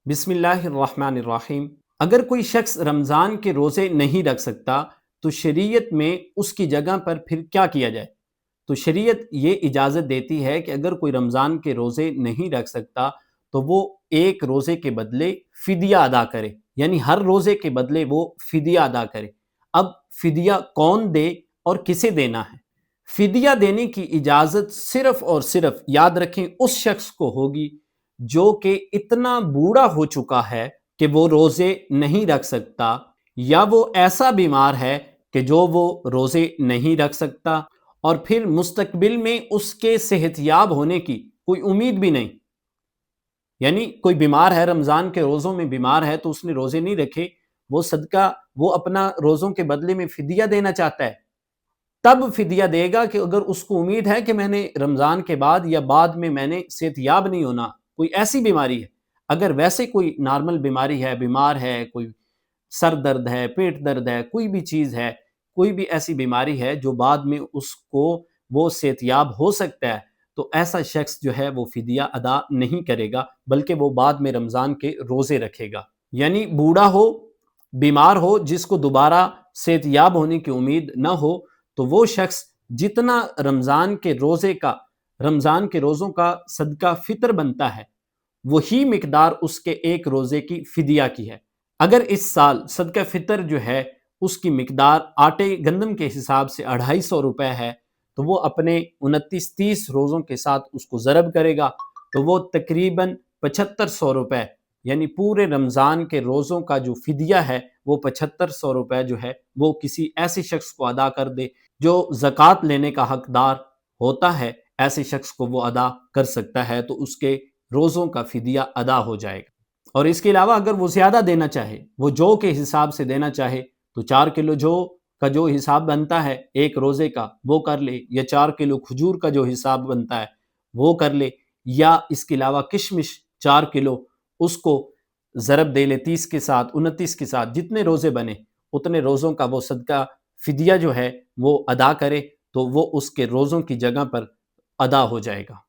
بسم اللہ الرحمن الرحیم۔ اگر کوئی شخص رمضان کے روزے نہیں رکھ سکتا تو شریعت میں اس کی جگہ پر پھر کیا کیا جائے؟ تو شریعت یہ اجازت دیتی ہے کہ اگر کوئی رمضان کے روزے نہیں رکھ سکتا تو وہ ایک روزے کے بدلے فدیہ ادا کرے، یعنی ہر روزے کے بدلے وہ فدیہ ادا کرے۔ اب فدیہ کون دے اور کسے دینا ہے؟ فدیہ دینے کی اجازت صرف اور صرف یاد رکھیں اس شخص کو ہوگی جو کہ اتنا بوڑھا ہو چکا ہے کہ وہ روزے نہیں رکھ سکتا، یا وہ ایسا بیمار ہے کہ جو وہ روزے نہیں رکھ سکتا اور پھر مستقبل میں اس کے صحت یاب ہونے کی کوئی امید بھی نہیں۔ یعنی کوئی بیمار ہے، رمضان کے روزوں میں بیمار ہے تو اس نے روزے نہیں رکھے، وہ صدقہ وہ اپنا روزوں کے بدلے میں فدیہ دینا چاہتا ہے، تب فدیہ دے گا کہ اگر اس کو امید ہے کہ میں نے رمضان کے بعد یا بعد میں نے صحت یاب نہیں ہونا، کوئی ایسی بیماری ہے۔ اگر ویسے کوئی نارمل بیماری ہے، بیمار ہے، کوئی سر درد ہے، پیٹ درد ہے، کوئی بھی چیز ہے، کوئی بھی ایسی بیماری ہے جو بعد میں اس کو وہ صحت یاب ہو سکتا ہے، تو ایسا شخص جو ہے وہ فدیہ ادا نہیں کرے گا، بلکہ وہ بعد میں رمضان کے روزے رکھے گا۔ یعنی بوڑھا ہو، بیمار ہو، جس کو دوبارہ صحت یاب ہونے کی امید نہ ہو، تو وہ شخص جتنا رمضان کے روزوں کا صدقہ فطر بنتا ہے وہی مقدار اس کے ایک روزے کی فدیہ کی ہے۔ اگر اس سال صدقہ فطر جو ہے اس کی مقدار آٹے گندم کے حساب سے 250 روپے ہے، تو وہ اپنے 29-30 روزوں کے ساتھ اس کو ضرب کرے گا تو وہ تقریباً 7500 روپے، یعنی پورے رمضان کے روزوں کا جو فدیہ ہے وہ 7500 روپے جو ہے وہ کسی ایسے شخص کو ادا کر دے جو زکوٰۃ لینے کا حقدار ہوتا ہے، ایسے شخص کو وہ ادا کر سکتا ہے، تو اس کے روزوں کا فدیہ ادا ہو جائے گا۔ اور اس کے علاوہ اگر وہ زیادہ دینا چاہے، وہ جو کے حساب سے دینا چاہے، تو 4 کلو جو کا جو حساب بنتا ہے ایک روزے کا وہ کر لے، یا 4 کلو کھجور کا جو حساب بنتا ہے وہ کر لے، یا اس کے علاوہ کشمش 4 کلو اس کو ضرب دے لے 30 کے ساتھ، 29 کے ساتھ، جتنے روزے بنے اتنے روزوں کا وہ صدقہ فدیہ جو ہے وہ ادا کرے، تو وہ اس کے روزوں کی جگہ پر ادا ہو جائے گا۔